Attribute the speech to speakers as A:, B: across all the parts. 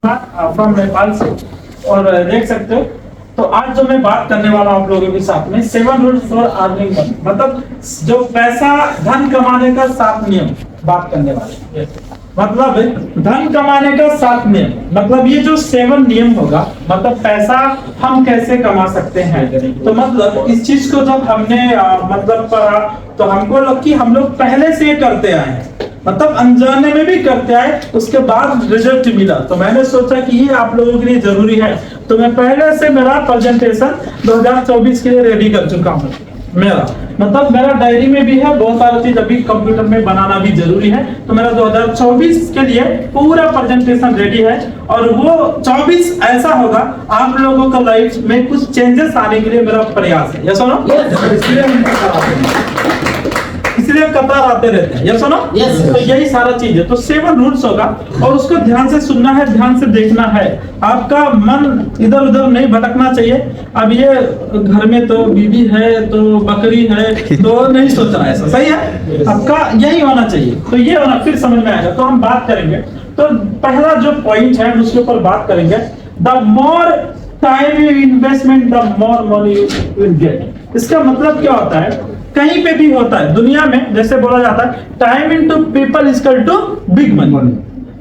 A: From Nepal से। और देख सकते हो तो आज जो मैं बात करने वाला हूं आप लोगों के साथ में 7 रूल्स फॉर अर्निंग मनी, मतलब जो पैसा धन कमाने का 7 नियम बात करने वाले। मतलब धन कमाने का 7 नियम, मतलब ये जो 7 नियम होगा, मतलब पैसा हम कैसे कमा सकते हैं। तो मतलब इस चीज को जब हमने मतलब पढ़ा तो हमको लगा कि हम लोग पहले से करते आए हैं, मतलब अनजाने में भी करते आए, उसके बाद रिजल्ट मिला। तो मैंने सोचा कि ये आप लोगों के लिए जरूरी है, तो मैं पहले से मेरा प्रेजेंटेशन 2024 के लिए रेडी कर चुका हूँ। मेरा मतलब मेरा डायरी में भी है, बहुत सारी चीज अभी कंप्यूटर में बनाना भी जरूरी है। तो मेरा 2024 के लिए पूरा प्रेजेंटेशन रेडी है, और वो 24 ऐसा होगा आप लोगों का लाइफ में कुछ चेंजेस आने के लिए मेरा प्रयास है। ये सुनो, इसलिए कतार आते रहते हैं। ये सुनो, तो यही सारा चीज है। तो 7 रूल्स होगा और उसको ध्यान से सुनना है, ध्यान से देखना है। आपका मन इधर उधर नहीं भटकना चाहिए। अब ये घर में तो बीवी है, तो बकरी है, तो नहीं सोचना है, ऐसा सही है। आपका यही होना चाहिए, तो ये होना, फिर समझ में आएगा। तो हम बात करेंगे, तो पहला जो पॉइंट है उसके ऊपर बात करेंगे। The more time you investment the more money you will get. इसका मतलब क्या होता है, कहीं पे भी होता है दुनिया में, जैसे बोला जाता है time into people is equal to big money.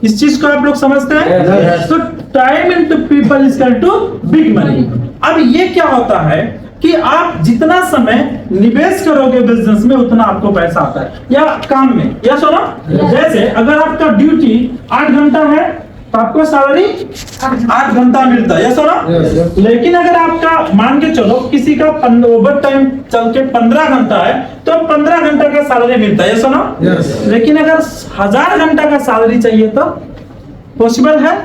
A: इस चीज को आप लोग समझते हैं? तो time into people is equal to big money. अब ये क्या होता है कि आप जितना समय निवेश करोगे बिजनेस में, उतना आपको पैसा आता है, या काम में। या सुनो, जैसे अगर आपका ड्यूटी 8 घंटा है तो आपको सैलरी 8 घंटा मिलता है। सुनो, लेकिन अगर आपका मान के चलो किसी का ओवर टाइम चल के 15 घंटा है तो 15 घंटा का सैलरी मिलता है। सुनो, लेकिन अगर 1000 घंटा का सैलरी चाहिए तो पॉसिबल है?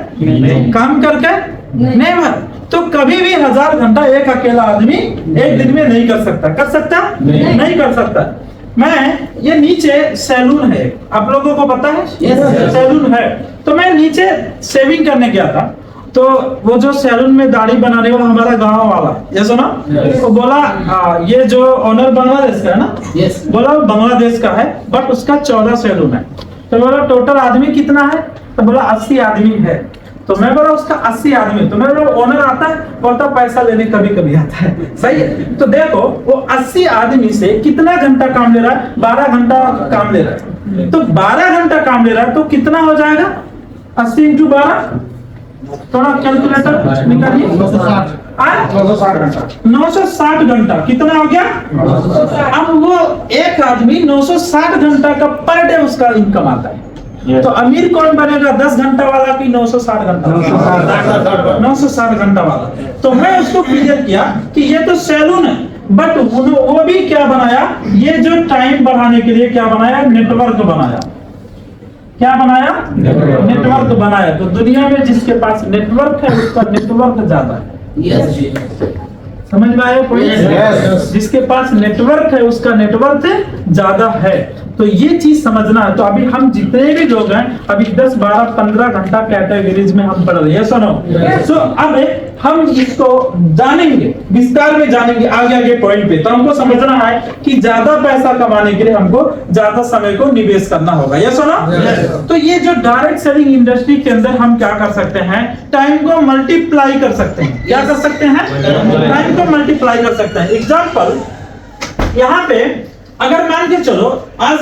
A: काम करके नेवर। तो कभी भी 1000 घंटा एक अकेला आदमी एक दिन में नहीं कर सकता। कर सकता? नहीं कर सकता। मैं ये नीचे सैलून है, आप लोगों को पता है? सैलून है। तो मैं नीचे शेविंग करने गया था, तो वो जो सैलून में दाढ़ी बनाने वाला हमारा गांव वाला, ये सुना, तो बोला ये जो ओनर बांग्लादेश का है ना, बोला वो बांग्लादेश का है, बट उसका 14 सैलून है। तो बोला टोटल आदमी कितना है? तो बोला 80 आदमी है। तो मैं बोला उसका 80 आदमी। तो मैं बोला ओनर आता है, बोलता पैसा लेने कभी कभी आता है। सही है। तो देखो वो 80 आदमी से कितना घंटा काम ले रहा है? 12 घंटा काम ले रहा है। तो 12 घंटा काम ले रहा है तो कितना हो जाएगा? 80 इंटू 12, थोड़ा कैलकुलेटर निकालिए। 960 घंटा। कितना हो गया? अब वो एक आदमी 960 घंटा का पर डे उसका इनकम आता है। तो अमीर कौन बनेगा? 10 घंटा वाला की 960 घंटा? 960 घंटा वाला। तो मैं उसको क्लियर किया कि ये तो सैलून है, बट वो भी क्या बनाया, ये जो टाइम बढ़ाने के लिए क्या बनाया? नेटवर्क बनाया। क्या बनाया? नेटवर्क बनाया। तो दुनिया में जिसके पास नेटवर्क है उसका नेटवर्क ज्यादा है। समझ में आया कोई? जिसके पास नेटवर्क है उसका नेटवर्क ज्यादा है। तो ये चीज समझना है। तो अभी हम जितने भी लोग हैं, अभी 10, 12, 15 घंटा कैटेगरीज में हम पढ़ रहे हैं। सुनो, तो अब हम इसको जानेंगे, विस्तार में जानेंगे आगे आगे पॉइंट पे। तो हमको समझना है कि ज्यादा पैसा कमाने के लिए हमको ज्यादा समय को निवेश करना होगा। ये सुनो, तो ये जो डायरेक्ट सेलिंग इंडस्ट्री के अंदर हम क्या कर सकते हैं? टाइम को मल्टीप्लाई कर सकते हैं। क्या कर सकते हैं? टाइम को मल्टीप्लाई कर सकते हैं। एग्जाम्पल, यहाँ पे अगर मान के चलो आज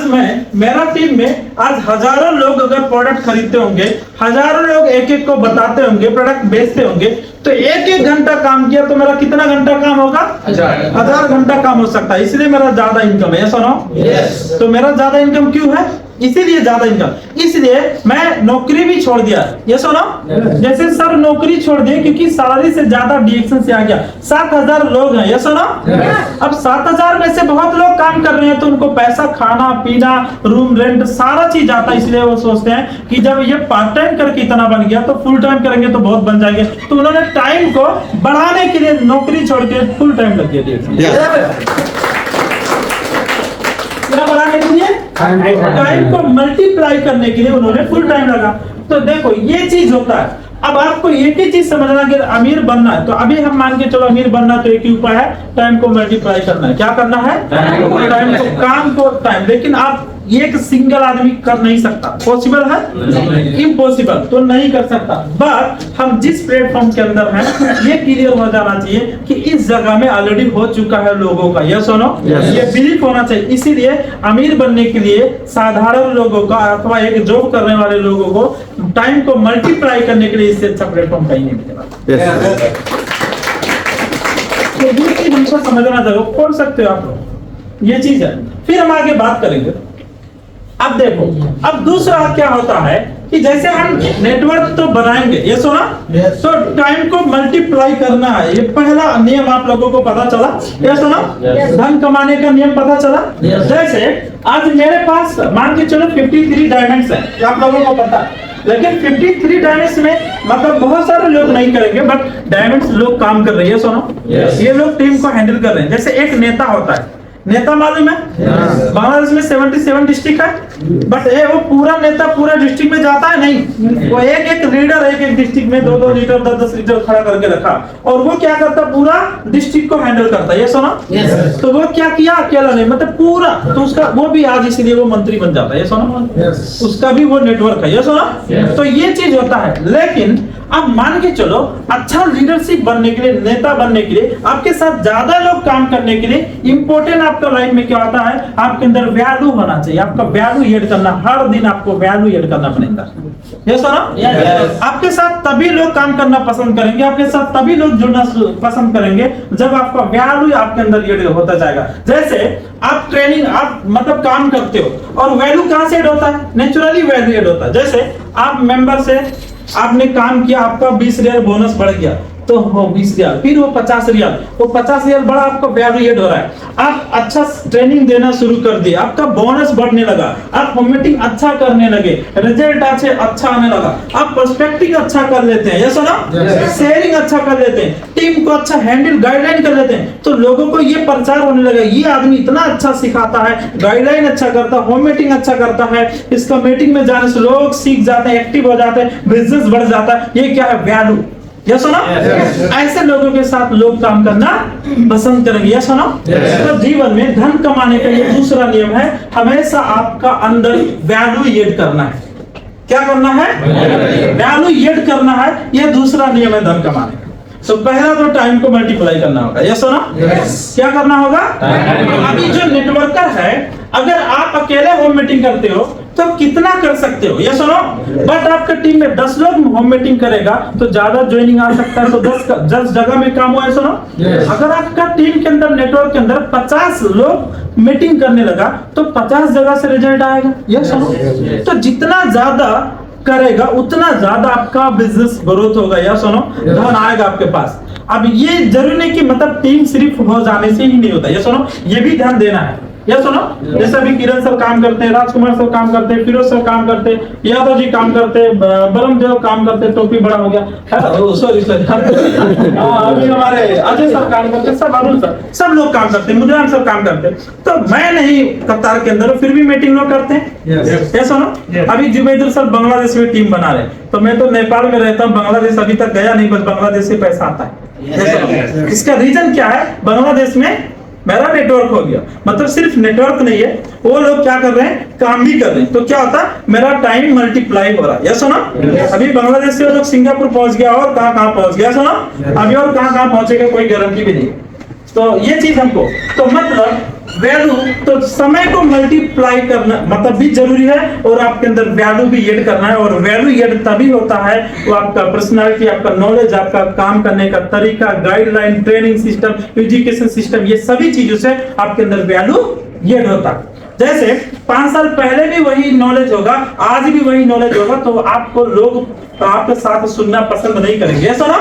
A: मेरा टीम में आज हजारों लोग अगर प्रोडक्ट खरीदते होंगे, हजारों लोग एक एक को बताते होंगे, प्रोडक्ट बेचते होंगे, तो एक एक घंटा काम किया तो मेरा कितना घंटा काम होगा? 1000 घंटा काम हो सकता है। इसलिए मेरा ज्यादा इनकम है। सुनो, तो मेरा ज्यादा इनकम क्यों है? इसीलिए ज्यादा इनकम। इसलिए मैं नौकरी भी छोड़ दिया। ये सुनो, जैसे सर नौकरी छोड़ दिए क्योंकि सैलरी से ज्यादा डिएक्शन से आ गया। 7000 लोग हैं। ये सुनो, अब 7000 में से बहुत लोग काम कर रहे हैं, तो उनको पैसा, खाना पीना, रूम रेंट सारा चीज आता है। इसलिए वो सोचते हैं कि जब ये पार्ट टाइम करके इतना बन गया तो फुल टाइम करेंगे तो बहुत बन जाएंगे। तो उन्होंने टाइम को बढ़ाने के लिए नौकरी छोड़ के फुल टाइम लग गया। बढ़ाने के लिए टाइम को मल्टीप्लाई करने के लिए उन्होंने फुल टाइम लगा। तो देखो ये चीज होता है। अब आपको एक ही चीज समझना कि अमीर बनना है, तो अभी हम मान के चलो अमीर बनना, तो एक ही उपाय है, टाइम को मल्टीप्लाई करना है। क्या करना है? टाइम को, काम को टाइम। लेकिन आप एक सिंगल आदमी कर नहीं सकता। पॉसिबल है? इम्पॉसिबल, तो नहीं कर सकता। बट हम जिस प्लेटफॉर्म के अंदर हैं ये क्लियर हो जाना चाहिए कि इस जगह में ऑलरेडी हो चुका है लोगों का। यस और नो? ये बिलीफ होना चाहिए। इसीलिए अमीर बनने के लिए साधारण लोगों का अथवा एक जॉब करने वाले लोगों को टाइम को मल्टीप्लाई करने के लिए इससे अच्छा प्लेटफॉर्म कहीं नहीं मिलेगा। तो ये चीज हमको समझना चाहिए। खोल सकते हो आप लोग, ये चीज है। फिर हम आगे बात करेंगे। अब देखो, अब दूसरा क्या होता है कि जैसे हम नेटवर्क तो बनाएंगे, ये सुना, तो टाइम को मल्टीप्लाई करना है। ये पहला नियम आप लोगों को पता चला, ये सुना, धन कमाने का नियम पता चला। जैसे आज मेरे पास मान के चलो 53 डायमंड्स हैं, आप लोगों को पता है। लेकिन 53 डायमंड्स में मतलब बहुत सारे लोग नहीं करेंगे, बट डायमंड्स लोग काम कर रहे हैं। सुनो, ये लोग टीम को हैंडल कर रहे हैं। जैसे एक नेता होता है, नेता मालूम है, बांग्लादेश में 77 डिस्ट्रिक्ट है, बट वो पूरा नेता पूरा डिस्ट्रिक्ट में जाता है नहीं। वो एक एक लीडर एक डिस्ट्रिक्ट में 2-2 लीडर 10-10 लीडर खड़ा करके रखा, और वो क्या करता, पूरा डिस्ट्रिक्ट को हैंडल करता है। ये सुना? तो वो क्या किया, अकेला नहीं, मतलब पूरा, तो उसका वो भी आज इसीलिए वो मंत्री बन जाता है। ये सुना? उसका भी वो नेटवर्क है। ये सुना? तो ये चीज होता है। लेकिन अब मान के चलो अच्छा लीडरशिप बनने के लिए, नेता बनने के लिए, आपके साथ ज्यादा लोग काम करने के लिए इंपॉर्टेंट आपका लाइफ में क्या होता है, आपके अंदर वैल्यू होना चाहिए। आपका वैल्यू ऐड करना, हर दिन आपको वैल्यू ऐड करना पड़ेगा। ये सुना? आपके साथ तभी लोग काम करना पसंद करेंगे, आपके साथ तभी लोग जुड़ना पसंद करेंगे जब आपका वैल्यू आपके अंदर ऐड होता जाएगा। जैसे आप ट्रेनिंग, आप मतलब काम करते हो और वैल्यू कहां से ऐड होता है, नेचुरली वैल्यू ऐड होता है। जैसे आप मेंबर से आपने काम किया, आपका 20 रियाल बोनस बढ़ गया, तो वो 20 रियाल, फिर वो 50 रियाल, वो 50 रियाल बड़ा आपका वैल्यू ऐड हो रहा है। आप अच्छा ट्रेनिंग देना शुरू कर दिए, आपका बोनस बढ़ने लगा, आप मीटिंग अच्छा करने लगे, रिजल्ट अच्छा आने लगा, आप पर्सपेक्टिव अच्छा कर लेते हैं, ये सुना, शेयरिंग अच्छा कर लेते हैं, टीम को अच्छा हैंडल गाइडलाइन कर लेते हैं, तो लोगों को ये प्रचार होने लगा, ये आदमी इतना अच्छा सिखाता है, गाइडलाइन अच्छा करता है, होम मीटिंग अच्छा करता है, इसका मीटिंग में जाने से लोग सीख जाते हैं, एक्टिव हो जाते हैं, बिजनेस बढ़ जाता है। ये क्या है, वैल्यू। ये सुना? ऐसे लोगों के साथ लोग काम करना पसंद करेंगे। ये सुना? तो जीवन में धन कमाने का ये दूसरा नियम है, हमेशा आपका अंदर वैल्यू ऐड करना है। क्या करना है? वैल्यू ऐड करना है। ये दूसरा नियम है धन कमाने का। तो पहला तो टाइम को मल्टीप्लाई करना होगा। ये सुना? क्या करना होगा? अभी जो नेटवर्कर है, अगर आप अकेले होम मीटिंग करते हो तो कितना कर सकते हो, ये सुनो। बट आपका टीम में 10 लोग होम मीटिंग करेगा तो ज्यादा ज्वाइनिंग आ सकता है, तो 10 जगह में काम हुआ है। सुनो, अगर आपका टीम के अंदर, नेटवर्क के अंदर 50 लोग मीटिंग करने लगा तो 50 जगह से रिजल्ट आएगा। ये सुनो, तो जितना ज्यादा करेगा उतना ज्यादा आपका बिजनेस ग्रोथ होगा। या सुनो, धन आएगा आपके पास। अब ये जरूरी नहीं कि मतलब टीम सिर्फ हो जाने से ही नहीं होता। ये सुनो, ये भी ध्यान देना है। ये सुनो, जैसे अभी किरण सर काम करते हैं, राजकुमार सर काम करते हैं, फिरोज सर काम करते हैं, यादव जी काम करते हैं, बरम देव काम करते हैं, टोपी बड़ा हो गया, सॉरी अभी हमारे अजय सर काम करते हैं, सब अरुण सर, सब लोग काम करते हैं, मुद्रान सर काम करते हैं। तो मैं नहीं कतार के अंदर, फिर भी मीटिंग लोग करते हैं। ये सुनो, अभी जुबैदुल सर बांग्लादेश में टीम बना रहे, तो मैं तो नेपाल में रहता हूँ, बांग्लादेश अभी तक गया नहीं, बस बांग्लादेश से पैसा आता है। इसका रीजन क्या है? बांग्लादेश में मेरा नेटवर्क हो गया। मतलब सिर्फ नेटवर्क नहीं है, वो लोग क्या कर रहे हैं, काम भी कर रहे हैं। तो क्या होता है, मेरा टाइम मल्टीप्लाई हो रहा है। ये सुना, अभी बांग्लादेश से वो लोग सिंगापुर पहुंच गया और कहां पहुंच गया, सुना, अभी और कहां पहुंचेगा कोई गारंटी भी नहीं। तो ये चीज हमको, तो मतलब वैल्यू, तो समय को मल्टीप्लाई करना मतलब भी जरूरी है, और आपके अंदर वैल्यू भी ऐड करना है। और वैल्यू ऐड तभी होता है वो आपका पर्सनालिटी, आपका नॉलेज, आपका काम करने का तरीका, guideline, training system, education system, ये सभी चीजों से आपके अंदर वैल्यू ऐड होता है। जैसे 5 साल पहले भी वही नॉलेज होगा, आज भी वही नॉलेज होगा, तो आपको लोग आपके साथ सुनना पसंद नहीं करेंगे। ऐसा ना?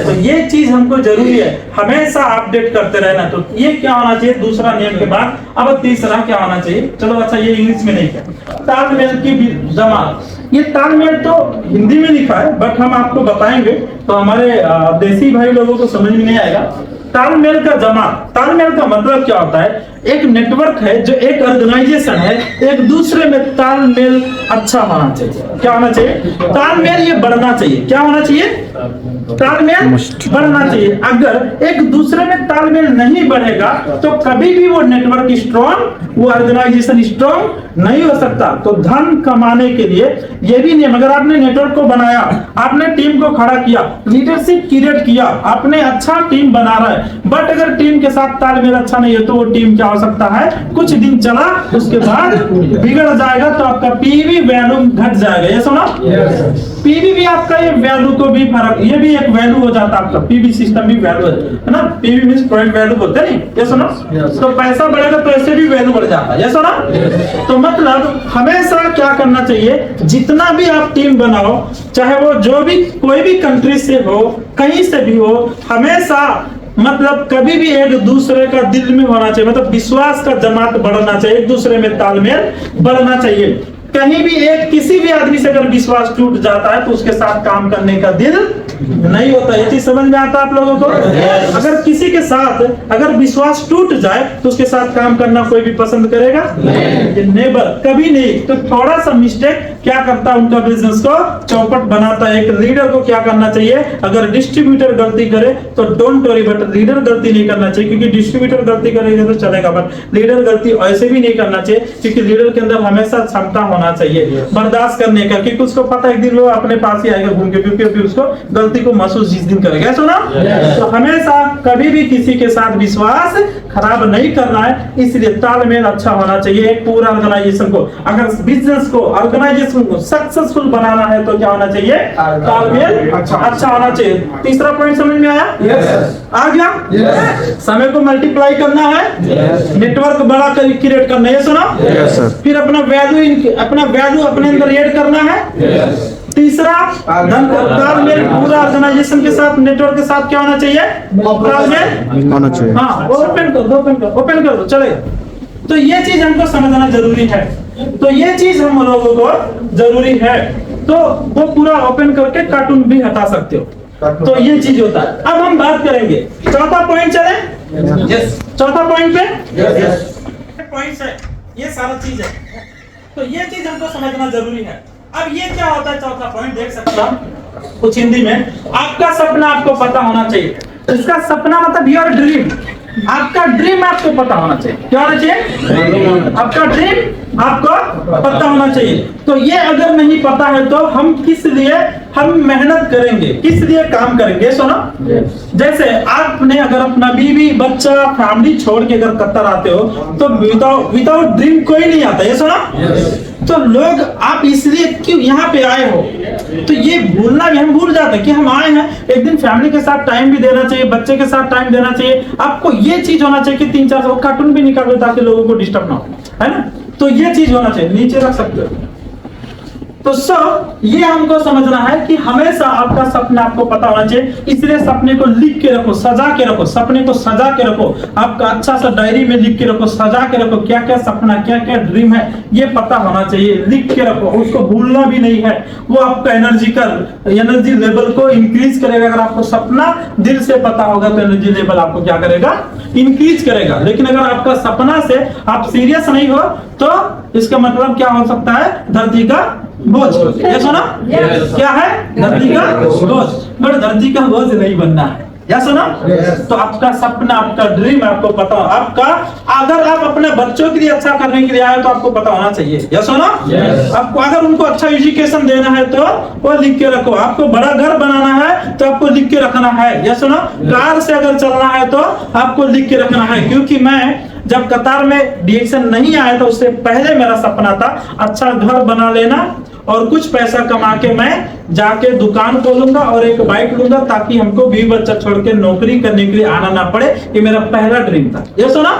A: तो ये चीज हमको जरूरी है, हमेशा अपडेट करते रहना। तो ये क्या होना चाहिए दूसरा नियम के बाद। अब तीसरा क्या होना चाहिए, चलो अच्छा ये इंग्लिश में नहीं किया, तालमेल की जमात। ये तालमेल तो हिंदी में लिखा है, बट हम आपको बताएंगे तो हमारे देसी भाई लोगों को समझ में नहीं आएगा। तालमेल का जमात, तालमेल का मतलब क्या होता है? एक नेटवर्क है, जो एक ऑर्गेनाइजेशन है, एक दूसरे में तालमेल अच्छा होना चाहिए। क्या होना चाहिए? तालमेल ये बढ़ना चाहिए। क्या होना चाहिए? तालमेल बढ़ना चाहिए। अगर एक दूसरे में तालमेल नहीं बढ़ेगा तो कभी भी वो नेटवर्क स्ट्रॉन्ग, वो ऑर्गेनाइजेशन स्ट्रॉन्ग नहीं हो सकता। तो धन कमाने के लिए ये भी नियम, अगर आपने नेटवर्क को बनाया, आपने टीम को खड़ा किया, लीडरशिप क्रिएट किया, आपने अच्छा टीम बना रहा है, बट अगर टीम के साथ तालमेल अच्छा नहीं है तो वो टीम क्या हो सकता है? कुछ दिन चला, उसके बाद बिगड़ जाएगा, तो आपका पीवी वैल्यू घट जाएगा। ये सुना? पीवी भी आपका ये वैल्यू को भी फर्क, ये भी एक वैल्यू हो जाता है आपका। पीवी सिस्टम भी वैल्यू है ना? पीवी मींस पॉइंट वैल्यू बोलते हैं। ये सुना? तो पैसा बढ़ेगा तो ऐसे भी वैल्यू बढ़ जाता है। ये सुना? तो मतलब हमेशा क्या करना चाहिए? जितना भी आप टीम बनाओ, चाहे वो जो भी कोई भी कंट्री से हो, कहीं से भी हो, हमेशा मतलब कभी भी एक दूसरे का दिल में होना चाहिए, मतलब विश्वास का जमात बढ़ना चाहिए, एक दूसरे में तालमेल बढ़ना चाहिए। कहीं भी एक किसी भी आदमी से अगर विश्वास टूट जाता है तो उसके साथ काम करने का दिल नहीं होता। ये चीज समझ में आता है आप लोगों को? अगर किसी के साथ अगर विश्वास टूट जाए तो उसके साथ काम करना कोई भी पसंद करेगा? नेवर, कभी नहीं। तो थोड़ा सा मिस्टेक क्या करता है? उनका बिजनेस को चौपट बनाता है। एक लीडर को क्या करना चाहिए? अगर डिस्ट्रीब्यूटर गलती करे तो डोंट वरी, बट लीडर गलती नहीं करना चाहिए, क्योंकि डिस्ट्रीब्यूटर गलती करेगा तो चलेगा, बट लीडर गलती ऐसे भी नहीं करना चाहिए, क्योंकि लीडर के अंदर हमेशा क्षमता होना चाहिए बर्दाश्त करने का, क्योंकि उसको पता है एक दिन वो अपने पास ही आएगा घूम के, क्योंकि उसको गलती को महसूस जिस दिन करेगा। सुना? तो हमेशा कभी भी किसी के साथ विश्वास खराब नहीं करना है, इसलिए तालमेल अच्छा होना चाहिए। एक पूरा ऑर्गेनाइजेशन को, अगर बिजनेस को, ऑर्गेनाइजेशन को सक्सेसफुल बनाना है तो क्या होना चाहिए? तालमेल अच्छा होना चाहिए। तीसरा पॉइंट समझ में आया? आ गया? समय को मल्टीप्लाई करना है, नेटवर्क बड़ा क्रिएट करना है। सुना? फिर अपना वैल्यू अपने अंदर ऐड करना है। तीसरा, धन का तालमेल पूरा ऑर्गेनाइजेशन के साथ, नेटवर्क के साथ क्या होना चाहिए? तालमेल होना चाहिए। हाँ, ओपन कर दो चलेगा। तो ये चीज हमको समझना जरूरी है। तो ये चीज हम लोगों को जरूरी है। तो वो पूरा ओपन करके कार्टून भी हटा सकते हो। तो ये चीज होता है। अब हम बात करेंगे चौथा पॉइंट, चले? यस। चौथा पॉइंट पे पॉइंट्स है, ये सारा चीज है। तो ये चीज हमको समझना जरूरी है। अब ये क्या होता है? चौथा पॉइंट देख सकते हैं कुछ हिंदी में, आपका सपना आपको पता होना चाहिए। इसका सपना मतलब योर ड्रीम, आपका ड्रीम आपको पता होना चाहिए। क्या होना चाहिए? आपका ड्रीम आपको पता होना चाहिए। तो ये अगर नहीं पता है तो हम किस लिए हम मेहनत करेंगे, किस लिए काम करेंगे? सुनो, जैसे आपने अगर अपना बीवी बच्चा फैमिली छोड़ के अगर कतर आते हो तो विदाउट ड्रीम कोई नहीं आता। ये सुना? तो लोग आप इसलिए क्यों यहाँ पे आए हो, तो ये भूलना भी, हम भूल जाते हैं कि हम आए हैं, एक दिन फैमिली के साथ टाइम भी देना चाहिए, बच्चे के साथ टाइम देना चाहिए। आपको ये चीज होना चाहिए कि 3-4 कार्टून भी निकाल दो ताकि लोगों को डिस्टर्ब ना हो, है ना? तो ये चीज होना चाहिए, नीचे रख सकते हो। तो ये हमको समझना है कि हमेशा आपका सपना आपको पता होना चाहिए, इसलिए सपने को लिख के रखो, सजा के रखो, सपने को सजा के रखो। आपका अच्छा सा डायरी में लिख के रखो, सजा के रखो, क्या क्या सपना, क्या क्या ड्रीम है, ये पता होना चाहिए, लिख के रखो, उसको भूलना भी नहीं है। वो आपका एनर्जी लेवल को इंक्रीज करेगा। अगर आपको सपना दिल से पता होगा तो एनर्जी लेवल आपको क्या करेगा? इंक्रीज करेगा। लेकिन अगर आपका सपना से आप सीरियस नहीं हो तो इसका मतलब क्या हो सकता है? धरती का बोझ। ये सुना? क्या है? धरती का बोझ। बट धरती का बोझ नहीं बनना है। या सुना? तो आपका सपना, आपका ड्रीम आपको पता हो, आपका अगर आप अपने बच्चों के लिए अच्छा करने के लिए आए तो आपको पता होना चाहिए। या सुना? आपको अगर उनको अच्छा एजुकेशन देना है तो वो लिख के रखो। आपको बड़ा घर बनाना है तो आपको लिख के रखना है। या सुना? कार से अगर चलना है तो आपको लिख के रखना है। क्योंकि मैं जब कतार में डिएक्शन नहीं आया था उससे पहले मेरा सपना था अच्छा घर बना लेना और कुछ पैसा कमा के मैं जाके दुकान खोलूंगा और एक बाइक लूंगा ताकि हमको भी बच्चा छोड़ के नौकरी करने के लिए आना ना पड़े। ये मेरा पहला ड्रीम था। ये सुना?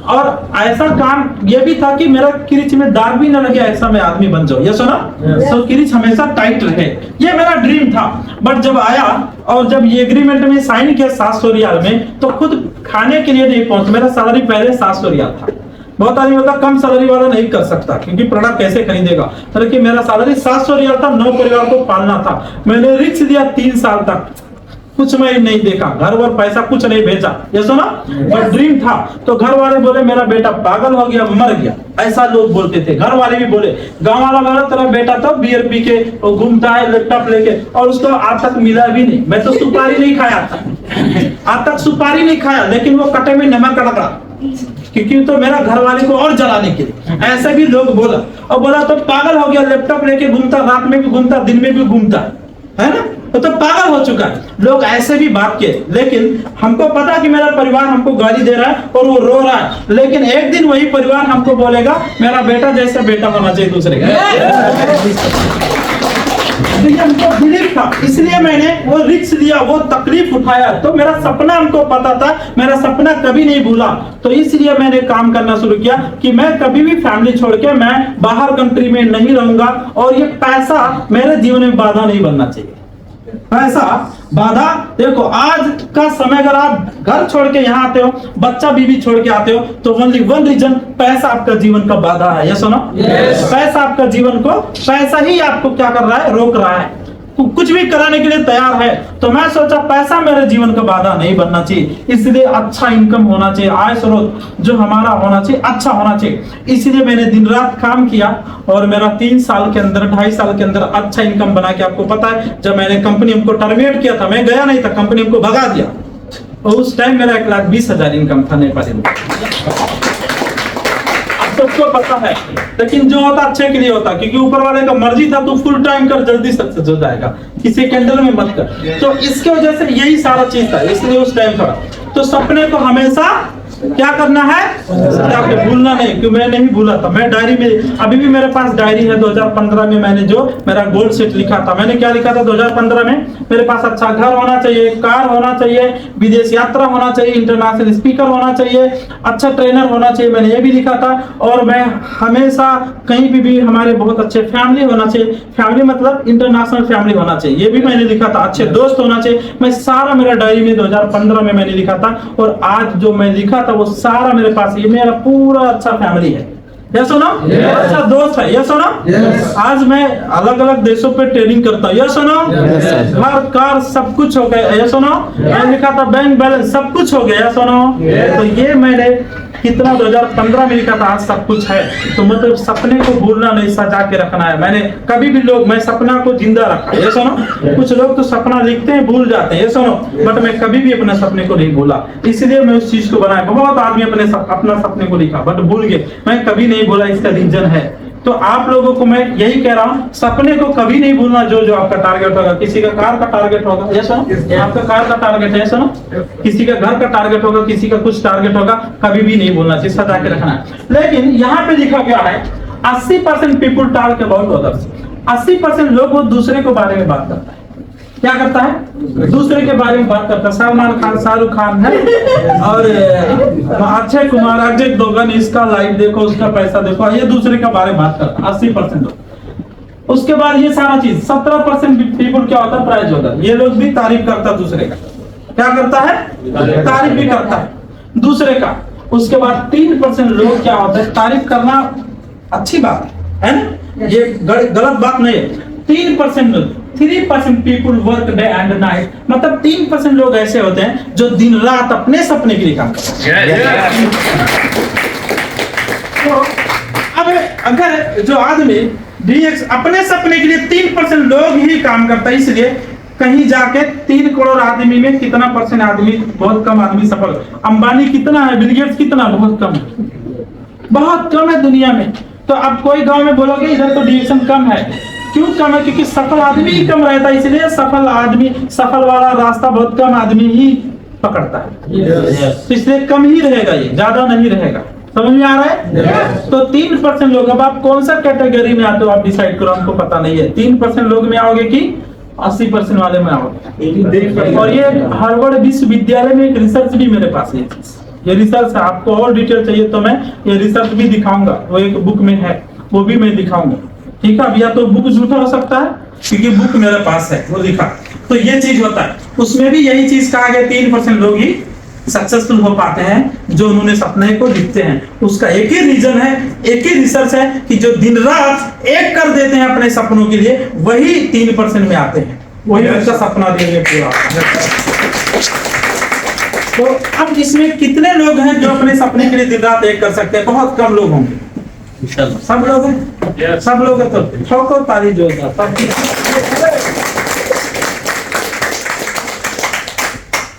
A: और ऐसा काम ये भी था कि मेरा किरीच में दाग भी ना लगे, ऐसा मैं आदमी बन जाऊं। ये सुना? तो किरीच हमेशा टाइट रहे, ये मेरा ड्रीम था। बट जब आया और जब ये एग्रीमेंट में साइन किया 700 रियाल में, तो खुद खाने के लिए नहीं पहुंच। मेरा सैलरी पहले 700 रियाल था। बहुत आदमी होता कम सैलरी वाला नहीं कर सकता क्योंकि प्रोडक्ट कैसे खरीदेगा। तो मेरा सैलरी 700 रियाल था, 9 परिवार को पालना था। मैंने रिस्क दिया 3 साल तक, कुछ मैं नहीं देखा, घर वर पैसा कुछ नहीं भेजा, ये सुना, बट ड्रीम था। तो घर वाले बोले मेरा बेटा पागल हो गया, मर गया, ऐसा लोग बोलते थे। घर वाले भी बोले, गांव वाला बोला तेरा बेटा तो बियर पी के घूमता है लैपटॉप लेके, और उसको आज तक मिला भी नहीं। मैं तो सुपारी नहीं खाया था, आज तक सुपारी नहीं खाया, लेकिन वो कटे में नमक लगा, क्योंकि तो मेरा घर वाले को और जलाने के लिए। ऐसे भी लोग बोला, और बोला तो पागल हो गया, लैपटॉप लेके घूमता, रात में भी घूमता, दिन में भी घूमता है ना, तो पागल हो चुका है। लोग ऐसे भी बात किए, लेकिन हमको पता कि मेरा परिवार हमको गाली दे रहा है और वो रो रहा है, लेकिन एक दिन वही परिवार हमको बोलेगा मेरा बेटा जैसा बेटा होना चाहिए दूसरे का। हमको बिलीव था, इसलिए मैंने वो रिस्क लिया, वो तकलीफ उठाया। तो मेरा सपना हमको पता था, मेरा सपना कभी नहीं भूला। तो इसलिए मैंने काम करना शुरू किया कि मैं कभी भी फैमिली छोड़ के मैं बाहर कंट्री में नहीं रहूंगा, और ये पैसा मेरे जीवन में बाधा नहीं बनना चाहिए। पैसा बाधा, देखो आज का समय अगर आप घर छोड़ के यहाँ आते हो, बच्चा बीवी छोड़ के आते हो, तो ओनली वन रीजन, पैसा आपका जीवन का बाधा है। ये सुनो, पैसा आपका जीवन को, पैसा ही आपको क्या कर रहा है, रोक रहा है, कुछ भी कराने के लिए तैयार है। तो मैं सोचा पैसा मेरे जीवन का बाधा नहीं बनना चाहिए, इसलिए अच्छा इनकम होना चाहिए, आय स्रोत जो हमारा होना चाहिए अच्छा होना चाहिए। इसलिए मैंने दिन रात काम किया, और मेरा 3 साल के अंदर, 2.5 साल के अंदर अच्छा इनकम बना के, आपको पता है जब मैंने कंपनी हमको टर्मिनेट किया था, मैं गया नहीं था, कंपनी हमको भगा दिया, और उस टाइम मेरा 1,20,000 इनकम था नेपाली में। सबको पता है, लेकिन जो होता अच्छे के लिए होता, क्योंकि ऊपर वाले का मर्जी था, तो फुल टाइम कर, जल्दी सक्सेस हो जाएगा, किसी कैंडल में मत कर। तो इसके वजह से यही सारा चीज था, इसलिए उस टाइम थोड़ा। तो सपने को हमेशा क्या करना है, भूलना नहीं, क्योंकि मैं नहीं भूला था। मैं डायरी में, अभी भी मेरे पास डायरी है, 2015 में मैंने जो मेरा गोल सेट लिखा था, मैंने क्या लिखा था 2015 में, मेरे पास अच्छा घर होना चाहिए, कार होना चाहिए, विदेश यात्रा होना चाहिए, इंटरनेशनल स्पीकर होना चाहिए, अच्छा ट्रेनर होना चाहिए, मैंने ये भी लिखा था। और मैं हमेशा कहीं भी हमारे बहुत अच्छे फैमिली होना चाहिए, फैमिली मतलब इंटरनेशनल फैमिली होना चाहिए, ये भी मैंने लिखा था, अच्छे दोस्त होना चाहिए। मैं सारा मेरा डायरी में 2015 में मैंने लिखा था, और आज जो मैं लिखा वो सारा मेरे पास, ये मेरा पूरा अच्छा फैमिली है, ये सुनो, अच्छा दोस्त है, ये सुनो। आज मैं अलग अलग देशों पे ट्रेनिंग करता हूँ, ये सुनो, घर कार सब कुछ हो गया, ये सुनो। मैं लिखा था बैंक बैलेंस सब कुछ हो गया, ये सुनो। तो ये मैंने कितना 2015 में लिखा था, आज सब कुछ है। तो मतलब सपने को भूलना नहीं, सजा के रखना है। मैंने कभी भी लोग, मैं सपना को जिंदा रखा, ये सुनो। कुछ लोग तो सपना लिखते हैं भूल जाते हैं, ये सुनो, बट मैं कभी भी अपने सपने को नहीं भूला, इसलिए मैं उस चीज को बनाया। बहुत आदमी अपना सपने को लिखा बट भूल गए, मैं कभी नहीं बोला, इसका रीजन है। तो आप लोगों को मैं यही कह रहा हूँ, सपने को कभी नहीं भूलना। जो आपका टारगेट होगा, किसी का कार का टारगेट होगा, ये सुनो, आपका कार का टारगेट है, सुनो, किसी का घर का टारगेट होगा, किसी का कुछ टारगेट होगा, कभी भी नहीं भूलना चाहिए, सजा के रखना है। लेकिन यहाँ पे लिखा गया है 80% पीपुल टॉक अबाउट अदर्स, 80% लोग वो दूसरे के बारे में बात करता है। क्या करता है, दूसरे के बारे में बात करता है। सलमान खान, शाहरुख खान है, और अक्षय कुमार, अजय देवगन, इसका लाइफ देखो, उसका पैसा देखो, ये दूसरे के बारे में बात करता है 80% लोग। उसके बाद ये सारा चीज 17% पीपल क्या होता है, प्राइज होता है, ये लोग भी तारीफ करता दूसरे का, क्या करता है, तारीफ भी करता है दूसरे का। उसके बाद 3% लोग क्या होता है, तारीफ करना अच्छी बात है ना, ये गलत बात नहीं है। 3% people work day and night, मतलब 3% लोग ऐसे होते हैं जो दिन रात अपने सपने के लिए काम करते हैं। तो अब अगर जो आदमी DX अपने सपने के लिए 3% लोग ही काम करता है, इसलिए कहीं जाके 3 करोड़ आदमी में कितना परसेंट आदमी, बहुत कम आदमी सफल। अंबानी कितना है, बिल गेट्स कितना, बहुत कम है, बहुत कम है दुनिया में। तो अब कोई गांव में बोलोगे इधर तो डिएक्शन कम है, क्यों कम है, क्योंकि सफल आदमी ही कम रहता है, इसलिए सफल वाला रास्ता बहुत कम आदमी ही पकड़ता है। तो इसलिए कम ही रहेगा, ये ज्यादा नहीं रहेगा। समझ में आ रहा है? तो 3% लोग, अब आप कौन सा कैटेगरी में आते हो आप डिसाइड करो, हमको पता नहीं है। 3% लोग में आओगे कि 80% वाले में आओगे। और ये हार्वर्ड विश्वविद्यालय में एक रिसर्च भी मेरे पास है, ये रिसर्च है। आपको और डिटेल चाहिए तो मैं ये रिसर्च भी दिखाऊंगा, वो एक बुक में है, वो भी मैं दिखाऊंगा। ठीक है, अब या तो बुक झूठा हो सकता है, क्योंकि बुक मेरे पास है, वो लिखा। तो ये चीज होता है, उसमें भी यही चीज कहा गया, 3% लोग ही सक्सेसफुल हो पाते हैं जो उन्होंने सपने को लिखते हैं। उसका एक ही रीजन है, एक ही रिसर्च है कि जो दिन रात एक कर देते हैं अपने सपनों के लिए, वही 3% में आते हैं, वही उनका सपना देंगे पूरा। तो अब इसमें कितने लोग हैं जो अपने सपने के लिए दिन रात एक कर सकते हैं? बहुत कम लोग होंगे। सब लोग हैं, सब लोग हैं तो ठोको ताली जोरदार सब।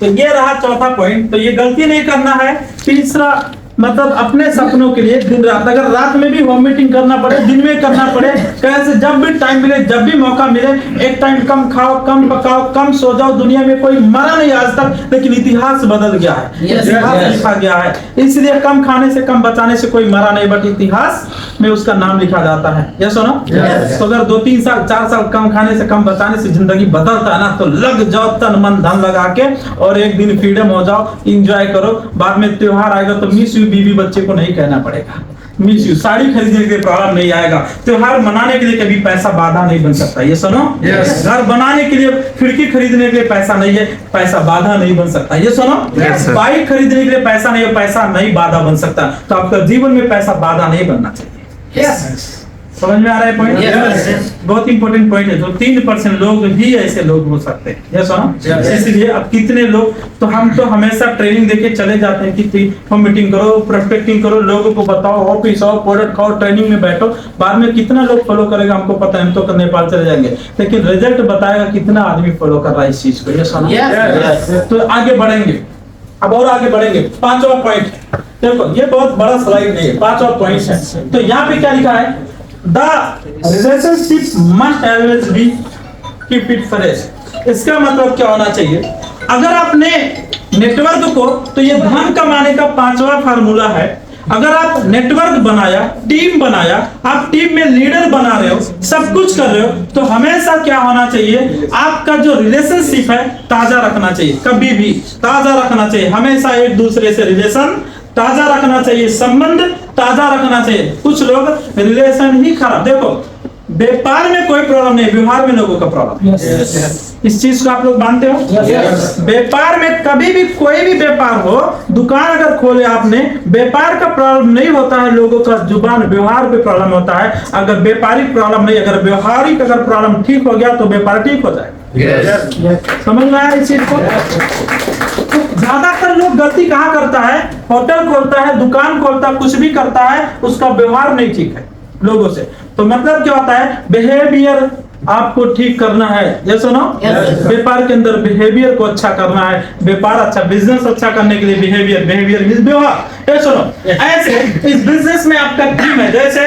A: तो ये रहा चौथा पॉइंट। तो ये गलती नहीं करना है। तीसरा मतलब अपने सपनों के लिए दिन रात, अगर रात में भी होम मीटिंग करना पड़े, दिन में करना पड़े, कैसे जब भी टाइम मिले, जब भी मौका मिले, एक टाइम कम खाओ, कम पकाओ, कम सो जाओ। दुनिया में कोई मरा नहीं आज तक, लेकिन इतिहास बदल गया है, इतिहास लिखा गया है। इसलिए कम खाने से, कम बचाने से कोई मरा नहीं, बट इतिहास में उसका नाम लिखा जाता है। ये सुनो, तो अगर 2-3 साल 4 साल कम खाने से, कम बचाने से जिंदगी बदलता है ना, तो लग जाओ तन मन धन लगा के और एक दिन फ्रीडम हो जाओ, इंजॉय करो। बाद में त्योहार आएगा तो मिस यू बीवी बच्चे को नहीं कहना पड़ेगा, मिस यू। साड़ी खरीदने के लिए प्रॉब्लम नहीं आएगा। त्योहार मनाने के लिए कभी पैसा बाधा नहीं बन सकता। ये सुनो, घर बनाने के लिए, खिड़की खरीदने के लिए पैसा नहीं है, पैसा बाधा नहीं बन सकता। ये सुनो, बाइक खरीदने के लिए पैसा नहीं है, पैसा नहीं बाधा बन सकता। तो आपका जीवन में पैसा बाधा नहीं बनना चाहिए। समझ में आ रहा है पॉइंट? बहुत इंपॉर्टेंट पॉइंट है। तो 3% लोग ही ऐसे लोग हो सकते हैं। ये सुनो, इसलिए अब कितने लोग, तो हम तो हमेशा ट्रेनिंग देके चले जाते हैं कि हम मीटिंग करो, प्रोस्पेक्टिंग करो, लोगों को बताओ, ऑफिस आओ, प्रोडक्ट खाओ, ट्रेनिंग में बैठो। बाद में कितना लोग फॉलो करेगा हमको पता है, हम तो नेपाल चले जाएंगे, लेकिन रिजल्ट बताएगा कितना आदमी फॉलो कर रहा है इस चीज को। ये सुनो, तो आगे बढ़ेंगे, अब और आगे बढ़ेंगे। 5वां पॉइंट देखो, ये बहुत बड़ा स्लाइड नहीं है, 5वां पॉइंट है। तो यहाँ पे क्या लिखा है? The relationship must always be keep it fresh। इसका मतलब क्या होना चाहिए? अगर आपने नेटवर्क को, तो ये धन कमाने का 5वां फार्मूला है। अगर आप नेटवर्क बनाया, टीम बनाया, आप टीम में लीडर बना रहे हो, सब कुछ कर रहे हो, तो हमेशा क्या होना चाहिए? आपका जो रिलेशनशिप है ताजा रखना चाहिए, कभी भी ताजा रखना चाहिए। हमेशा एक दूसरे से रिलेशन ताजा रखना चाहिए, संबंध ताजा रखना चाहिए। कुछ लोग रिलेशन ही खराब, देखो व्यापार में कोई प्रॉब्लम नहीं, व्यवहार में लोगों का प्रॉब्लम। इस चीज को आप लोग मानते हो? व्यापार में कभी भी, कोई भी व्यापार हो, दुकान अगर खोले आपने, व्यापार का प्रॉब्लम नहीं होता है, लोगों का जुबान व्यवहार पे प्रॉब्लम होता है। अगर व्यापारिक प्रॉब्लम नहीं, अगर व्यवहारिक अगर प्रॉब्लम ठीक हो गया तो व्यापार ठीक हो जाएगा। समझ में आया इस चीज को? ज्यादातर लोग गलती कहाँ करता है? होटल खोलता है, दुकान खोलता है, कुछ भी करता है, उसका व्यवहार नहीं ठीक है लोगों से। तो मतलब क्या होता है? बिहेवियर आपको ठीक करना है। ये सुनो, व्यापार के अंदर बिहेवियर को अच्छा करना है। व्यापार अच्छा, बिजनेस अच्छा करने के लिए बिहेवियर, बिहेवियर मींस व्यवहार। ये सुनो, ऐसे इस बिजनेस में आपका टीम है, जैसे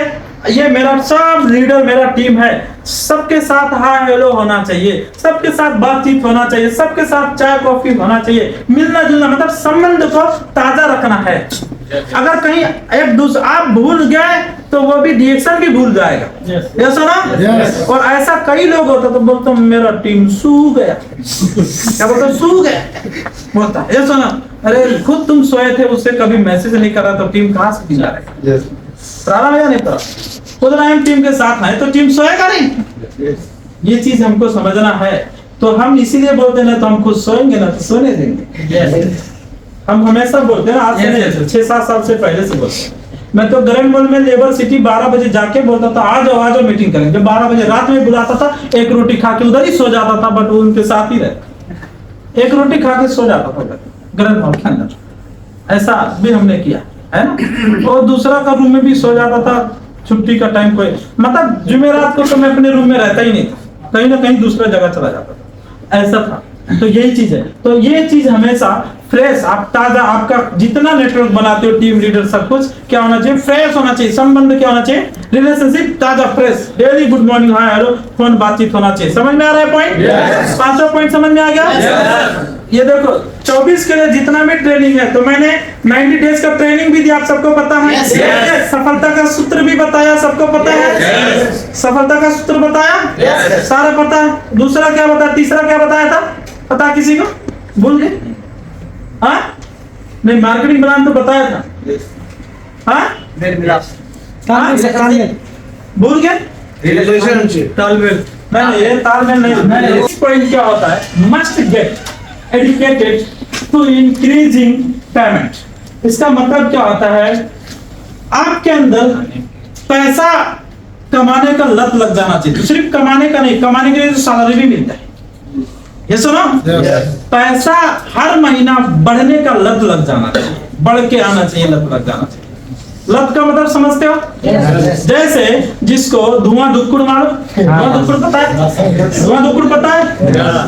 A: ये मेरा सब लीडर, मेरा टीम है, सबके साथ हाय हेलो होना चाहिए, सबके साथ बातचीत होना चाहिए, सबके साथ चाय कॉफी होना चाहिए, मिलना जुलना, मतलब संबंध को ताजा रखना है। अगर कहीं एक दूसरे आप भूल गए तो वो भी रिएक्शन भी भूल जाएगा। ये सुना? और ऐसा कई लोग होता तो बोलते मेरा टीम सू गया, क्या बोलते? सू गया बोलता। ये सुना, अरे खुद तुम सोए थे, उससे कभी मैसेज नहीं कर रहा तो टीम कहाँ से खिला रहे? प्रॉब्लम या नहीं प्रॉब्लम? खुद हम टीम के साथ हैं तो टीम सोएगा नहीं। ये चीज हमको समझना है। तो हम इसीलिए बोलते हैं ना, तो हम खुद सोएंगे ना तो सोने देंगे। हम हमेशा बोलते हैं, आज से नहीं, 6-7 साल से पहले से बोलते। मैं तो ग्रैंड मॉल में लेबर सिटी 12 बजे जाके बोलता था आ जाओ मीटिंग करेंगे। जब 12 बजे रात में बुलाता था, एक रोटी खा के उधर ही सो जाता था, बट वो उनके साथ ही रहता, एक रोटी खा के सो जाता था ग्रैंड मॉल के अंदर। ऐसा भी हमने किया है ना। और दूसरा का रूम में भी सो जाता था, छुट्टी का टाइम कोई, मतलब जुमेरात को तो मैं अपने रूम में रहता ही नहीं था, कहीं ना कहीं दूसरा जगह चला जाता था, ऐसा था। तो यही चीज है। तो ये चीज हमेशा फ्रेश, आप ताजा, आपका जितना नेटवर्क बनाते हो, टीम लीडर, सब कुछ क्या होना चाहिए? फ्रेश होना चाहिए। संबंध क्या होना चाहिए? रिलेशनशिप ताजा, fresh, daily good morning, hi hello, phone बातचीत होना चाहिए। समझ में आ रहा है पॉइंट? 5वां पॉइंट समझ में आ गया? ये देखो 24 के लिए जितना भी ट्रेनिंग है, तो मैंने 90 डेज का ट्रेनिंग भी दिया, आप सबको पता है। सफलता का सूत्र भी बताया, सबको पता है। सफलता का सूत्र बताया, सारा पता है। दूसरा क्या बताया? तीसरा क्या बताया था? पता किसी को? भूल गए? हाँ नहीं, मार्केटिंग प्लान तो बताया था। हाँ भूल गए? तालमेल नहीं, ये तालमेल नहीं। इस पॉइंट क्या होता है? Must get educated to increasing payment. इसका मतलब क्या होता है? आपके अंदर पैसा कमाने का लत लग जाना चाहिए। तो सिर्फ कमाने का नहीं, कमाने के लिए तो सैलरी भी मिलता है। ये सुनो, पैसा हर महीना बढ़ने का लत लग जाना चाहिए, बढ़ के आना चाहिए, लत लग जाना चाहिए। लत का मतलब समझते हो? जैसे जिसको धुआं धुक्कुड़ मारो, धुआं धुक्कुड़ पता है? धुआं धुक्कुड़ पता है?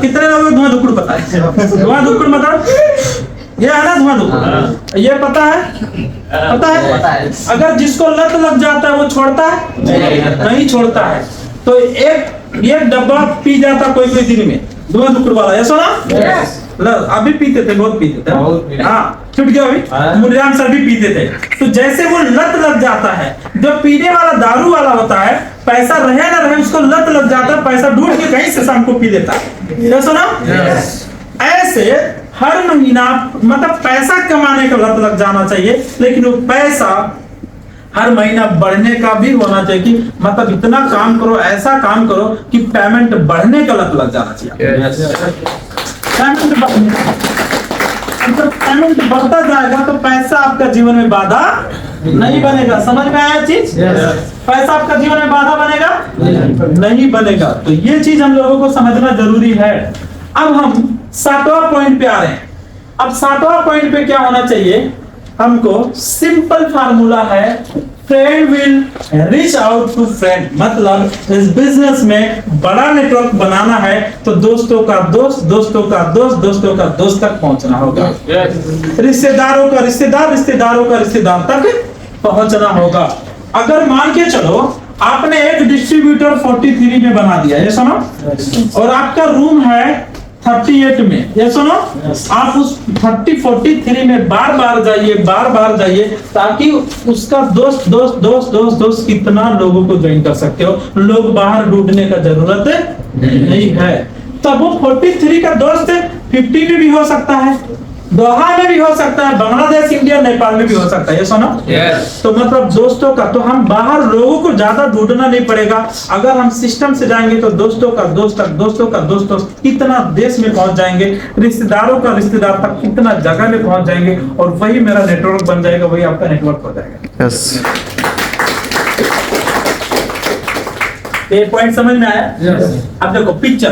A: कितने लोगों को धुआं धुक्कुड़ पता है? धुआं धुक्कुड़ मतलब ये है ना, धुआं धुक्कुड़ ये पता है? पता है? अगर जिसको लत लग जाता है वो छोड़ता है? नहीं छोड़ता है। तो एक डब्बा पी जाता कोई कोई दिन में, धुआं धुक्कुड़ वाला, ये सुना? अभी पीते थे, बहुत पीते थे, हाँ छूट गया अभी, मुरजान सर भी पीते थे। तो जैसे वो लत लग जाता है, जो पीने वाला दारू वाला होता है, पैसा रहे ना रहे उसको लत लग जाता है, पैसा ढूंढ के कहीं से शाम को पी लेता है, ये सुना? ऐसे हर महीना मतलब पैसा कमाने का लत लग जाना चाहिए, लेकिन वो पैसा हर महीना बढ़ने का भी होना चाहिए कि मतलब इतना काम करो, ऐसा काम करो कि पेमेंट बढ़ने का लत लग जाना चाहिए। पेमेंट बढ़ता जाएगा तो पैसा आपका जीवन में बाधा नहीं बनेगा। समझ में आया चीज? पैसा आपका जीवन में बाधा बनेगा नहीं बनेगा। तो ये चीज हम लोगों को समझना जरूरी है। अब हम 7वां पॉइंट पे आ रहे हैं। अब 7वां पॉइंट पे क्या होना चाहिए हमको? सिंपल फार्मूला है, friend will reach out to friend. मतलब इस बिजनेस में बड़ा नेटवर्क बनाना है तो दोस्तों का दोस्त, दोस्तों का दोस्त, दोस्तों का दोस्त तक पहुंचना होगा। रिश्तेदारों का रिश्तेदार, रिश्तेदारों का रिश्तेदार तक पहुंचना होगा। अगर मान के चलो आपने एक डिस्ट्रीब्यूटर 43 में बना दिया, ये सुनो, और आपका रूम है 38 में, ये सुनो, आप उस 43 में बार बार जाइए ताकि उसका दोस्त दोस्त दोस्त दोस्त दोस्त कितना लोगों को ज्वाइन कर सकते हो। लोग बाहर ढूंढने का जरूरत नहीं है। तब वो 43 का दोस्त 50 में भी हो सकता है, दोहा में भी हो सकता है, बांग्लादेश, इंडिया, नेपाल में भी हो सकता है, ये सुनो। तो मतलब दोस्तों का, तो हम बाहर लोगों को ज्यादा ढूंढना नहीं पड़ेगा। अगर हम सिस्टम से जाएंगे तो दोस्तों का दोस्त तक, दोस्तों का दोस्त तक कितना देश में पहुंच जाएंगे, रिश्तेदारों का रिश्तेदार तक कितना जगह में पहुंच जाएंगे, और वही मेरा नेटवर्क बन जाएगा, वही आपका नेटवर्क हो जाएगा।
B: यस,
A: ये पॉइंट समझ में आया? अब देखो पिक्चर,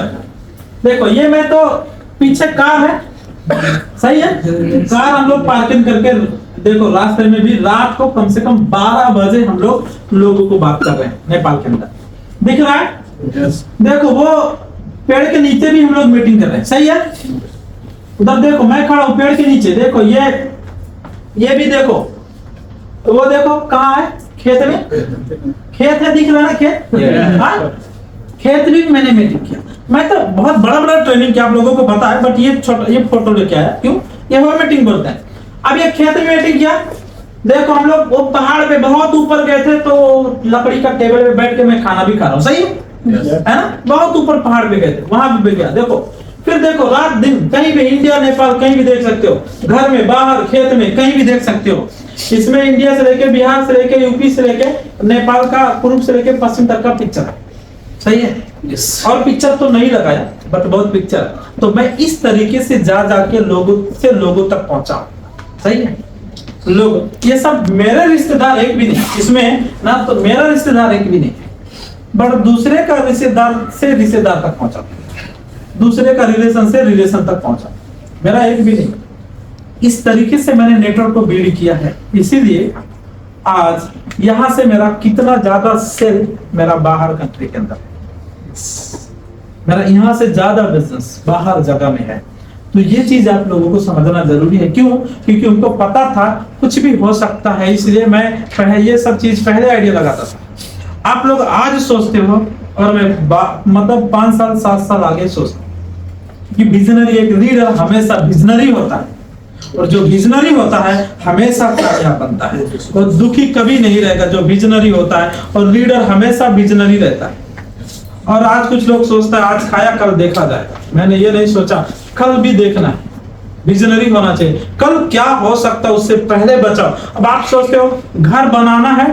A: देखो ये मैं तो पीछे कार है, सही है, कार हम लोग पार्किंग करके, देखो रास्ते में भी रात को कम से कम 12 बजे हम लोग लोगों को बात कर रहे हैं नेपाल के अंदर, दिख रहा है? देखो वो पेड़ के नीचे भी हम लोग मीटिंग कर रहे हैं, सही है? उधर देखो मैं खड़ा हूं पेड़ के नीचे, देखो ये भी देखो, वो देखो कहाँ है? खेत में, खेत है, दिख रहा है ना खेत? खेत भी मैंने मीटिंग किया। मैं तो बहुत बड़ा बड़ा ट्रेनिंग किया, आप लोगों को पता है, बट ये छोटा, ये फोटो लेके आया, क्यों? ये वो मीटिंग बोलते हैं। अब ये खेत में मीटिंग किया, देखो हम लोग वो पहाड़ पे बहुत ऊपर गए थे, तो लकड़ी का टेबल पे बैठ के मैं खाना भी खा रहा हूँ, सही है ना? बहुत ऊपर पहाड़ पे गए थे, वहां भी गया, देखो। फिर देखो रात दिन कहीं भी, इंडिया नेपाल कहीं भी देख सकते हो, घर में, बाहर, खेत में, कहीं भी देख सकते हो। इसमें इंडिया से लेके, बिहार से लेके, यूपी से लेके, नेपाल का पूर्व से लेके पश्चिम तक का पिक्चर है, सही है? और पिक्चर तो नहीं लगाया, बट बहुत पिक्चर। तो मैं इस तरीके से जा जाके लोगों तक पहुंचा, सही है? लोग, ये सब मेरे रिश्तेदार एक भी नहीं इसमें ना, तो मेरा रिश्तेदार एक भी नहीं, बट दूसरे का रिश्तेदार से रिश्तेदार तक पहुंचा, दूसरे का रिलेशन से रिलेशन तक पहुंचा, मेरा एक भी नहीं। इस तरीके से मैंने नेटवर्क को बिल्ड किया है, इसीलिए आज यहां से मेरा कितना ज्यादा सेल मेरा बाहर कंट्री के अंदर, मेरा यहाँ से ज्यादा बिजनेस बाहर जगह में है। तो ये चीज आप लोगों को समझना जरूरी है। क्यों? क्योंकि उनको पता था कुछ भी हो सकता है, इसलिए मैं पहले ये सब चीज पहले आइडिया लगाता था। आप लोग आज सोचते हो और मैं मतलब 5 साल 7 साल आगे सोचता हूँ कि विजनरी, एक लीडर हमेशा विजनरी होता है, और जो विजनरी होता है हमेशा कामयाब बनता है, और दुखी कभी नहीं रहेगा जो विजनरी होता है, और लीडर हमेशा विजनरी रहता है। और आज कुछ लोग सोचता है आज खाया कल देखा जाएगा, मैंने ये नहीं सोचा, कल भी देखना है, विजनरी होना चाहिए। कल क्या हो सकता है उससे पहले बचाओ। अब आप सोचते हो घर बनाना है,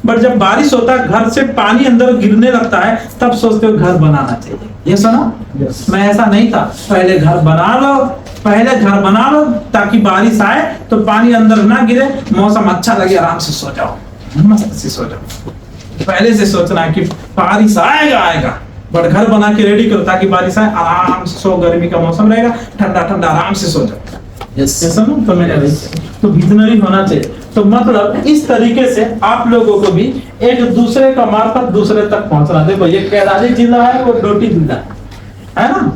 A: बट जब बारिश होता है घर से पानी अंदर गिरने लगता है, तब सोचते हो घर बनाना चाहिए, ये सुना? मैं ऐसा नहीं था, पहले घर बना लो, पहले घर बना लो ताकि बारिश आए तो पानी अंदर ना गिरे, मौसम अच्छा लगे, आराम से सो जाओ, मस्त से सो जाओ। पहले से सोचना है कि बारिश आएगा, बट घर बना के रेडी करो ताकि बारिश आए आराम से सो, गर्मी का मौसम रहेगा, ठंडा ठंडा आराम से सो जाओ। ऐसा ना तो मैंने तो विजनरी होना चाहिए। तो मतलब इस तरीके से आप लोगों को भी एक दूसरे का मार्फत दूसरे तक पहुंचना। देखो ये कैराली जिला है, वो डोटी जिला है ना,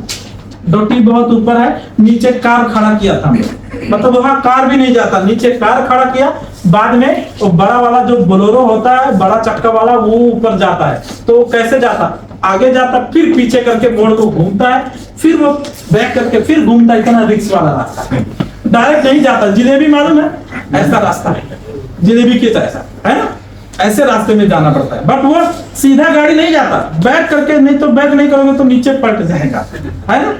A: डोटी बहुत ऊपर है, नीचे कार खड़ा किया था, मतलब वहां कार भी नहीं जाता, नीचे कार खड़ा किया, बाद में वो बड़ा वाला जो बोलेरो होता है, बड़ा चक्का वाला, वो ऊपर जाता है। तो वो कैसे जाता, आगे जाता, फिर पीछे करके मोड़ को घूमता है, फिर वो बैक करके फिर घूमता है। इतना रिक्स वाला रास्ता है, डायरेक्ट नहीं जाता। जिलेबी मालूम है, ऐसा रास्ता है, जिलेबी के जैसा है ना, ऐसे रास्ते में जाना पड़ता है। बट वो सीधा गाड़ी नहीं जाता, बैक करके, नहीं तो बैक नहीं करोगे तो नीचे पलट जाएगा, है ना।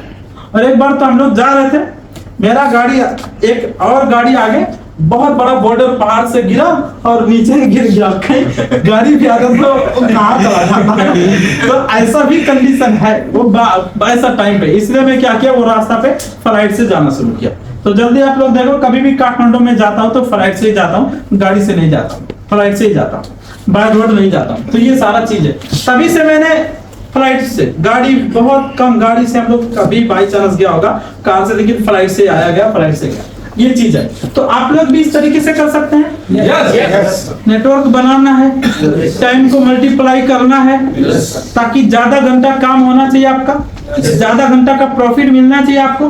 A: और एक बार तो हम लोग जा रहे थे, मेरा गाड़ी एक और गाड़ी आगे बहुत बड़ा बॉर्डर पहाड़ से गिरा और नीचे गिर गया, कहीं गाड़ी भी आगे तो कहाँ चला जाता। तो ऐसा भी कंडीशन है वो ऐसा टाइम पे, इसलिए मैं क्या किया, वो रास्ता पे फ्लाइट से जाना शुरू किया। तो जल्दी आप लोग देखो, कभी भी काठमांडू में जाता हूँ तो फ्लाइट से ही जाता हूँ, गाड़ी से नहीं जाता हूँ, फ्लाइट से ही जाता हूँ, बाय रोड नहीं जाता हूँ। तो ये सारा चीज है, तभी से मैंने फ्लाइट से, गाड़ी बहुत कम, गाड़ी से हम लोग कभी बाई चांस गया होगा, कार से, लेकिन फ्लाइट से आया गया, फ्लाइट से गया, ये चीज है। तो आप लोग भी इस तरीके से कर सकते हैं।
B: Yes.
A: नेटवर्क बनाना है, टाइम को मल्टीप्लाई करना है, ताकि ज्यादा घंटा काम होना चाहिए आपका, ज्यादा घंटा का प्रॉफिट मिलना चाहिए आपको,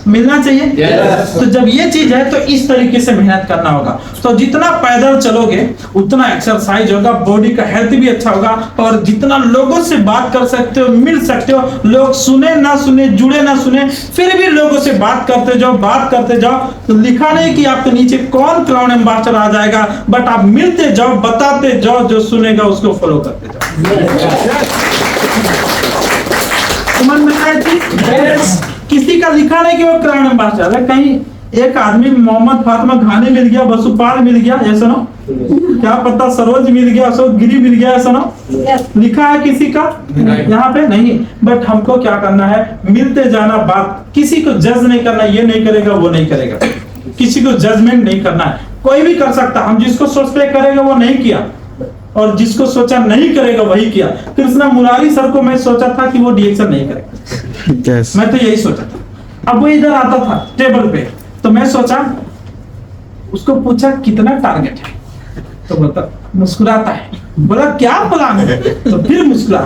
A: मिलना चाहिए। तो जब ये चीज है तो इस तरीके से मेहनत करना होगा। तो जितना पैदल चलोगे उतना एक्सरसाइज होगा, बॉडी का हेल्थ भी अच्छा होगा, और जितना लोगों से बात कर सकते हो, मिल सकते हो, लोग सुने ना सुने, जुड़े ना सुने, फिर भी लोगों से बात करते जाओ, बात करते जाओ। तो लिखा नहीं कि आपके नीचे कौन क्राउन एम्बेसडर आ जाएगा, बट आप मिलते जाओ, बताते जाओ, जो सुनेगा उसको फॉलो करते जाओ। समझ में आया चीज? किसी का लिखा नहीं कि वो क्राउन एम्बेसडर है, कहीं एक आदमी मोहम्मद फातिमा घानी मिल गया, वसुपाल मिल गया, ऐसा ना, क्या पता सरोज मिल गया, अशोक गिरी मिल गया, ऐसा ना लिखा है किसी का यहाँ पे नहीं। बट हमको क्या करना है, मिलते जाना, बात, किसी को जज नहीं करना, ये नहीं करेगा वो नहीं करेगा, किसी को जजमेंट नहीं करना है, कोई भी कर सकता। हम जिसको सोचते करेगा वो नहीं किया, और जिसको सोचा नहीं करेगा वही किया। कृष्णा मुरारी सर को मैं सोचा था कि वो रिएक्शन नहीं करेगा, मैं तो यही सोचा था। अब वो इधर आता था टेबल पे, तो मैं सोचा, उसको पूछा कितना टारगेट है, तो बता, मुस्कुराता है, बोला क्या प्लान है, तो फिर मुस्कुरा,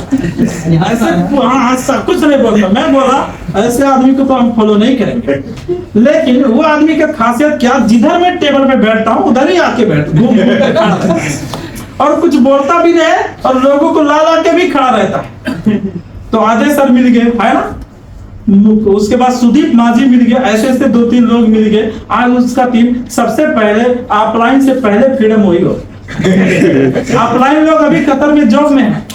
A: ऐसे हाँ सब कुछ नहीं बोलता। मैं बोला ऐसे आदमी को तो हम फॉलो नहीं करेंगे, लेकिन वो आदमी का खासियत क्या, जिधर मैं टेबल पे बैठता हूँ उधर ही आके बैठ, घूम और कुछ बोलता भी नहीं, और लोगों को ला ला के भी खड़ा रहता है। तो अजय सर मिल गए, है ना, उसके बाद सुदीप माझी मिल गया, ऐसे ऐसे 2-3 लोग मिल गए। आज उसका टीम सबसे पहले ऑफलाइन से पहले फ्रीडम हुई हो। ऑफलाइन लोग अभी कतर में जॉब में है,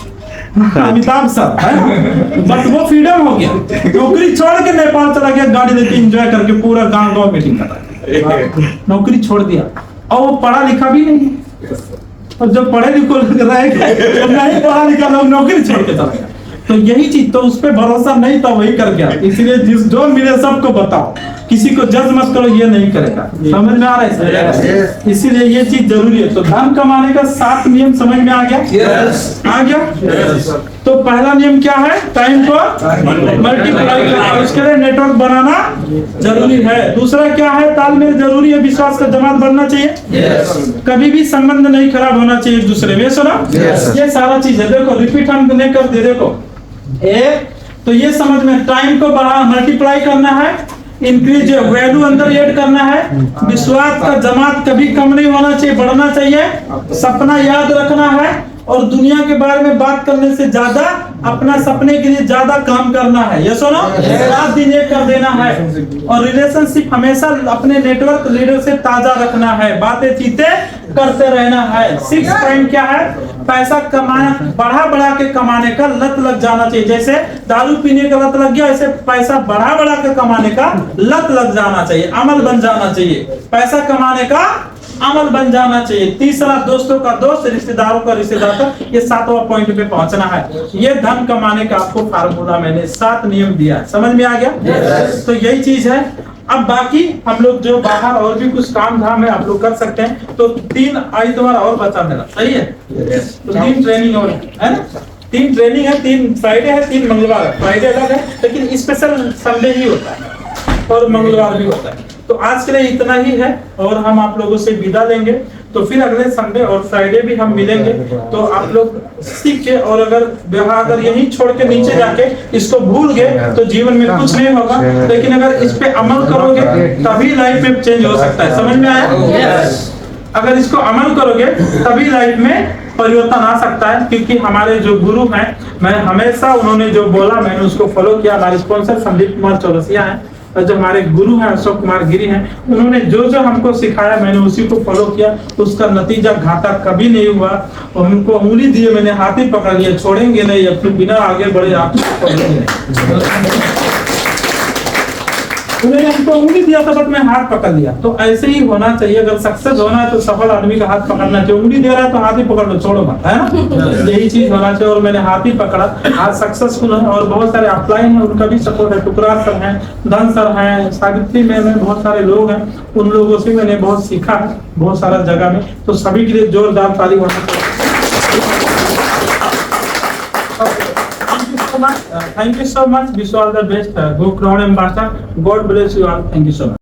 A: अमिताभ सर है, बट वो फ्रीडम हो गया, नौकरी छोड़ के नेपाल चला गया, गाड़ी लेके एंजॉय करके पूरा गांव मीटिंग करता, नौकरी छोड़ दिया। और वो पढ़ा लिखा भी नहीं, और जो पढ़े लिखे रहे नहीं पढ़ा लिखा लोग नौकरी छोड़ के चला गया। तो यही चीज, तो उस पर भरोसा नहीं था, वही कर गया। इसलिए जिस जो मिले सबको बताओ, किसी को जज मत करो, ये नहीं करेगा। समझ में आ रहा है? इसीलिए ये चीज जरूरी है। तो धन कमाने का 7 नियम समझ में आ गया? आ गया? तो पहला नियम क्या है? टाइम को मल्टीप्लाई करना, उसके लिए नेटवर्क बनाना जरूरी है। दूसरा क्या है? तालमेल जरूरी है, विश्वास का जमात बनना चाहिए, कभी भी संबंध नहीं खराब होना चाहिए एक दूसरे में। सुना, ये सारा चीज है। देखो रिपीट हम नहीं करते, देखो एक तो ये समझ में, टाइम को बढ़ा मल्टीप्लाई करना है, इंक्रीज वैल्यू अंदर ऐड करना है, विश्वास का जमात कभी कम नहीं होना चाहिए, बढ़ना चाहिए, सपना याद रखना है, और दुनिया के बारे में बात करने से ज्यादा अपना सपने के लिए ज्यादा काम करना है। ये सुनो, रात दिन एक कर देना है, और रिलेशनशिप हमेशा अपने नेटवर्क लीडर से ताजा रखना है, बातें चीतें करते रहना है। 6 पॉइंट क्या है? पैसा कमाना, बढ़ा के कमाने का लत लग जाना चाहिए। जैसे दारू पीने का लत लग गया, ऐसे पैसा बढ़ा के कमाने का लत लग जाना चाहिए, अमल बन जाना चाहिए, पैसा कमाने का अमल बन जाना चाहिए। तीसरा, दोस्तों का दोस्त, रिश्तेदारों का रिश्तेदार तक, ये 7वां पॉइंट पे पहुंचना है। ये धन कमाने का आपको फार्मूला मैंने 7 नियम दिया है, समझ में आ गया? तो यही चीज है। अब बाकी हम लोग जो बाहर और भी कुछ काम धाम है आप लोग कर सकते हैं। तो 3 आइतवार और बचा मेरा, सही है? तो 3 ट्रेनिंग और है ना। 3 ट्रेनिंग है, 3 फ्राइडे है, 3 मंगलवार है। फ्राइडे अलग है लेकिन स्पेशल संडे ही होता है और मंगलवार भी होता है। तो आज के लिए इतना ही है और हम आप लोगों से विदा लेंगे। तो फिर अगले संडे और फ्राइडे भी हम मिलेंगे। तो आप लोग सीख के और अगर यही छोड़ के नीचे जाके इसको भूल गए तो जीवन में कुछ नहीं होगा, लेकिन अगर इस पे अमल करोगे तभी लाइफ में चेंज हो सकता है। समझ में आया? अगर इसको अमल करोगे तभी लाइफ में परिवर्तन आ सकता है, क्योंकि हमारे जो गुरु हैं, मैं हमेशा उन्होंने जो बोला मैंने उसको फॉलो किया। हमारे स्पॉन्सर संदीप कुमार चौरसिया हैं और जो हमारे गुरु हैं अशोक कुमार गिरी हैं, उन्होंने जो जो हमको सिखाया मैंने उसी को फॉलो किया। उसका नतीजा घाटा कभी नहीं हुआ। और उनको उंगली दिए मैंने हाथ ही पकड़ लिया, छोड़ेंगे नहीं, अपने बिना आगे बढ़े आपको उन्होंने हमको उंगली दिया था बट मैं हाथ पकड़ लिया। तो ऐसे ही होना चाहिए। अगर सक्सेस होना है तो सफल आदमी का हाथ पकड़ना चाहिए। उंगली दे रहा है तो हाथ ही पकड़ लो, छोड़ो मत, है ना? यही चीज होना चाहिए और मैंने हाथ ही पकड़ा, आज सक्सेसफुल है। और बहुत सारे अपलाइन है, उनका भी सपोर्ट है। टुकरार सर है, धन सर है, सावित्री में बहुत सारे लोग हैं, उन लोगों से मैंने बहुत सीखा है बहुत सारा जगह में। तो सभी के लिए जोरदार ताली होना चाहिए। Thank you so much. Wish you all the best. Go Crown Ambassador. God bless you all. Thank you so much.